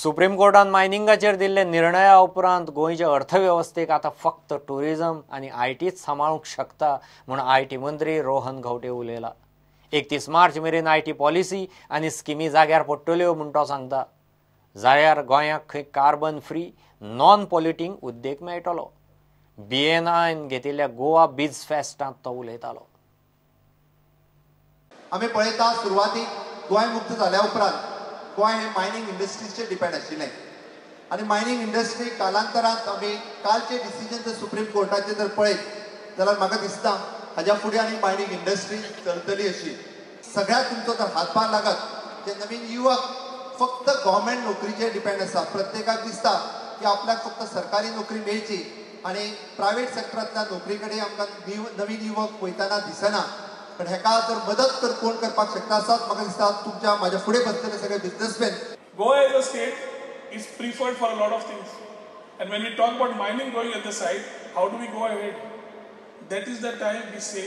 Supreme कोर्टान मायनिंगाचेर दिल्ले निर्णया उपरांत गोंयच्या अर्थवेवस्थेक आता फक्त टुरिजम आनी आयटीच सांबाळूंक शकता म्हूण आयटी मंत्री रोहन खंवटे उलयला। 31 मार्च मेरेन आयटी पॉलिसी आनी स्किमी जाग्यार पडटल्यो म्हूण तो सांगता। जाल्यार गोंयाक खंय कार्बन फ्री नॉन पॉल्युटिंग उद्देग मेळटलो। BNIन घेतिल्ल्या गोवा बीज फेस्टांत तो उलयतालो। आमी पळयता सुरवातीक गोंय मुक्त जाल्या उपरांत गोंय हे मायनिंग इंडस्ट्रीचेर डिपेंड आशिल्लें आनी मायनिंग इंडस्ट्री कालांतरांत आमी कालचे डिसिजन जर सुप्रीम कोर्टाचे जर पळयत जाल्यार म्हाका दिसता हाज्या फुडें आनी मायनिंग इंडस्ट्री चलतली अशी। सगळ्याक तुमचो जर हातभार लागत जे नवीन युवक फक्त गव्हर्मेंट नोकरीचेर डिपेंड आसा, प्रत्येकाक दिसता की आपल्याक फक्त सरकारी नोकरी मेळची आनी प्रायवेट सेक्टरांतल्या नोकरी कडेन आमकां नवीन युवक वयताना दिसना। पण हेका जर मदत कर कोण करपाक शकता आसात म्हाका दिसता तुमच्या माझ्या फुडें बसलेले सगळे businessman. Goa as a state is preferred for a lot of things, and when we talk about mining going at the side, how do we go ahead? That is the time we say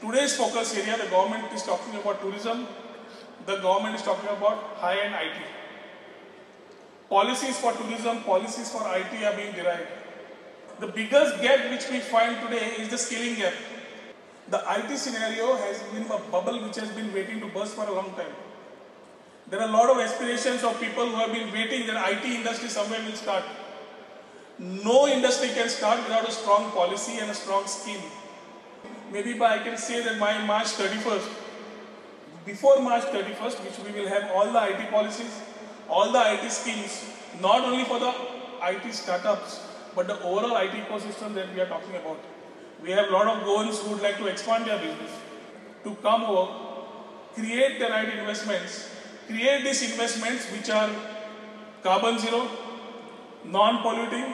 today's focus area, the government is talking about tourism, the government is talking about high-end IT. Policies for tourism, policies for IT are being derived. The biggest gap which we find today is the skilling gap. The IT scenario has been a bubble which has been waiting to burst for a long time. There are a lot of aspirations of people who have been waiting that IT industry somewhere will start. No industry can start without a strong policy and a strong scheme. Maybe I can say that by March 31st, before March 31st, which we will have all the IT policies, all the IT schemes, not only for the IT startups, but the overall IT ecosystem that we are talking about. We have a lot of Goans who would like to expand their business, to come over, create the right investments, create these investments which are carbon zero, non-polluting,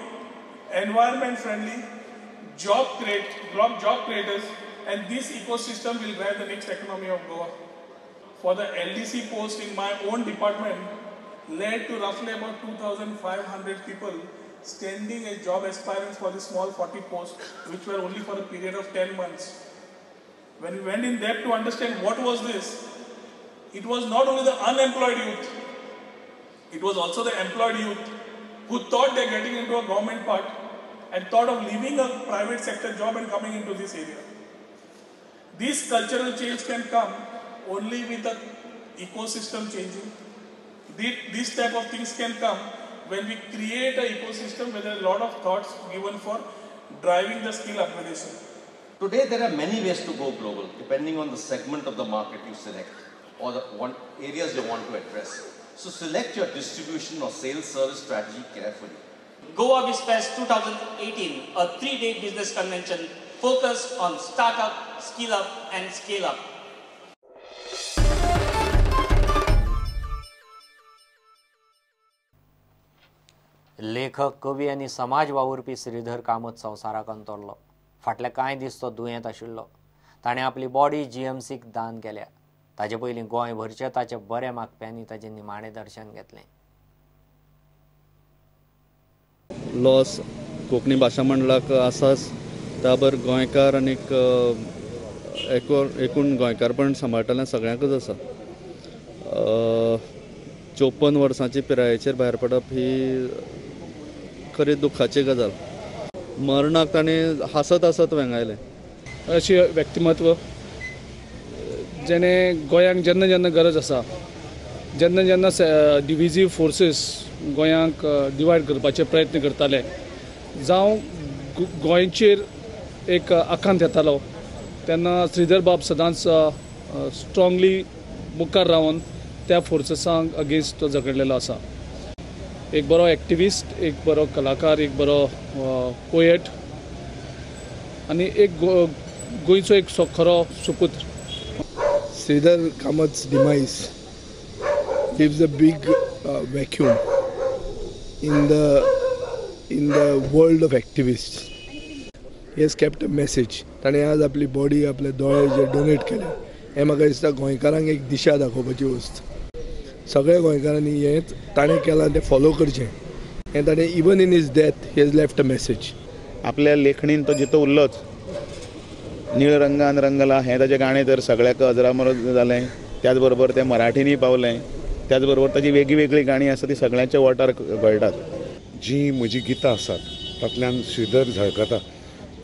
environment friendly, job creators, and this ecosystem will drive the next economy of Goa. For the LDC post in my own department led to roughly about 2,500 people standing as job aspirants for the small 40 posts, which were only for a period of 10 months. When we went in depth to understand what was this, it was not only the unemployed youth, it was also the employed youth who thought they're getting into a government part and thought of leaving a private sector job and coming into this area. This cultural change can come only with the ecosystem changing. These type of things can come when we create an ecosystem where there are a lot of thoughts given for driving the skill upgradation. Today there are many ways to go global depending on the segment of the market you select or the areas you want to address. So select your distribution or sales service strategy carefully. Goa BizFest 2018, a 3-day business convention focused on startup, skill up and scale up. लेखक, कवी आनी समाज वावुरपी श्रीधर कामत संवसाराक अंतरलो। फाटले कांय दीस तो दुयेंत आशिल्लो। ताणें आपली बॉडी GMCक दान केल्या। ताचे पयलीं गोंयभरचे ताचे बरे मागप्यांनी ताचें निमाणें दर्शन घेतलें। लॉस कोंकणी भाशा मंडळाक आसाच त्याबर गोंयकार आनी एकूण गोंयकारपण सांबाळटलें सगळ्यांकच आसा। 54 वर्सांची पिरायेचेर भायर पडप ही खरी दुखाची गजाल। मरणाक ताणें हसत हसत वेंगायलें। अशें व्यक्तिमत्व जेणें गोंयांक जेन्ना जेन्ना गरज आसा, जेन्ना जेन्ना डिविजीव फोर्सीस गोंयांक डिवायड करपाचे प्रयत्न करताले, जावं गोंयचेर एक आकांत येतालो, तेन्ना श्रीधर बाब सदांच स्ट्रॉंगली मुखार रावन त्या फोर्सेसांक अगेन्स्ट तो झगडलेलो आसा। एक बरो एक्टिविस्ट, एक बरो कलाकार, एक बरो पोएट आनी एक गोंयचो एक खरो सुपुत्र। Sridhar Kamat's demise gives a big vacuum in the world of activists. He has kept a message. ताणें आज आपली बॉडी, आपले दोळे जे डोनेट केले, हें म्हाका दिसता गोंयकारांक एक दिशा दाखोवपाची वस्त। सगळ्या गोंयकारांनी हें ताणें केलां तें फॉलो करचें। हें ताणें even in his death he has left a message. आपल्या लेखणीन तो जितो उरलोच। नीळ रंगान रंगला हें ताचें गाणें तर सगळ्याक अजरामर जालें, त्याच बरोबर तें मराठीनय पावलें त्याच बरोबर ताची वेगळी वेगळी गाणी आसा ती सगळ्यांच्या ओंठार घोळटात. जी म्हजी गितां आसात तातूंतल्यान श्रीधर झळकता.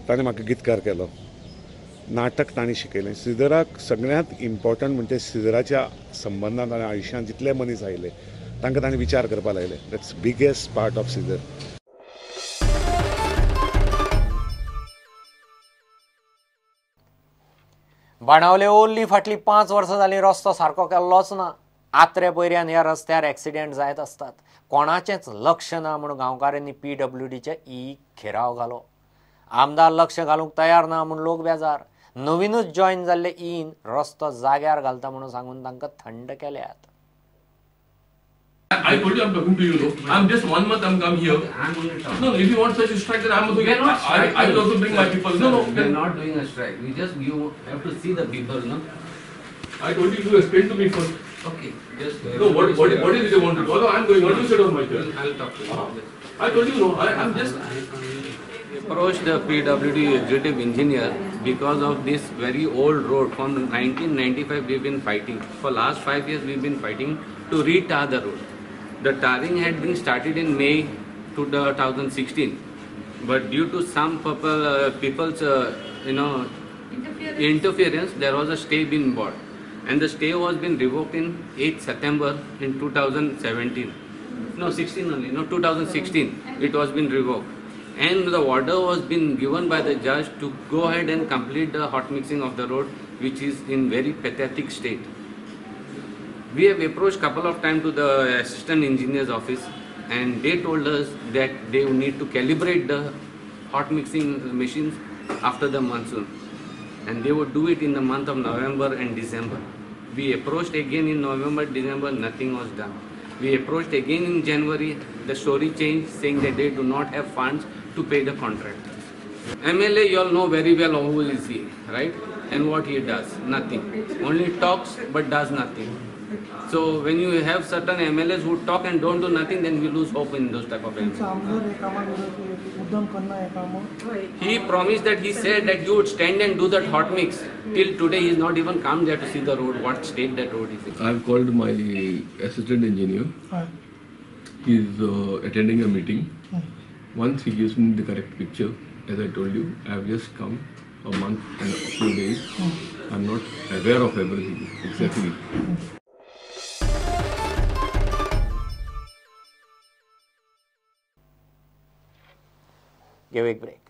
ताणें म्हाका गितकार केलो, नाटक ताणें शिकयलें. श्रीधराक सगळ्यांत इम्पॉर्टंट म्हणजे श्रीधराच्या संबंदांत आनी आयुश्यांत जितले मनीस आयले तांकां ताणें विचार करपाक लायले. That's biggest part of Shridhar. बाणावले ओल्ली फाटली 5 वर्सां जालीं रस्तो सारको केल्लोच ना. आत्रे पयऱ्यान ह्या रस्त्यार एक्सिडेंट जायत असतात. कोणाचेंच लक्ष ना म्हूण गांवकारांनी PWDच्या घेराव घालो. आमदार लक्ष घालूंक तयार ना म्हूण लोक बेजार. नवीनच जॉईन जाल्ले ईन रस्तो जाग्यार घालता म्हणून सांगून तांकां थंड केल्यात. I told you I'm talking to you, though. I'm just 1 month I'm come here. I'm doing a strike. No, if you want such a strike, then I'm doing it. I will also bring my people. No, we're not doing a strike. We just, you have to see the people, no? I told you to explain to me first. Okay, just. No, what is it they want to do? I'm going. What do you sit on my chair? I'll talk to you. I told you, no. I'm just. Approached the PWD executive engineer because of this very old road. From 1995 we've been fighting. For last 5 years we've been fighting to retar the road. The tarring had been started in May 2016, but due to some people's interference, there was a stay being bought, and the stay was been revoked in 8th September in 2017. No, 16 only. No, 2016. It was been revoked, and the order was been given by the judge to go ahead and complete the hot mixing of the road, which is in very pathetic state. We have approached couple of times to the assistant engineer's office, and they told us that they need to calibrate the hot mixing machines after the monsoon, and they would do it in the month of November and December. We approached again in November, December, nothing was done. We approached again in January, the story changed, saying that they do not have funds to pay the contract. MLA, you all know very well who is he, right? And what he does, nothing. Only talks but does nothing. So when you have certain MLAs who talk and don't do nothing, then we lose hope in those type of MLAs. He promised that he said that you would stand and do that hot mix. Till today he is not even come there to see the road, what state that road is in. I've called my assistant engineer. He's attending a meeting. Once he gives me the correct picture, as I told you, I've just come a month and a few days. I'm not aware of everything exactly. Give a break.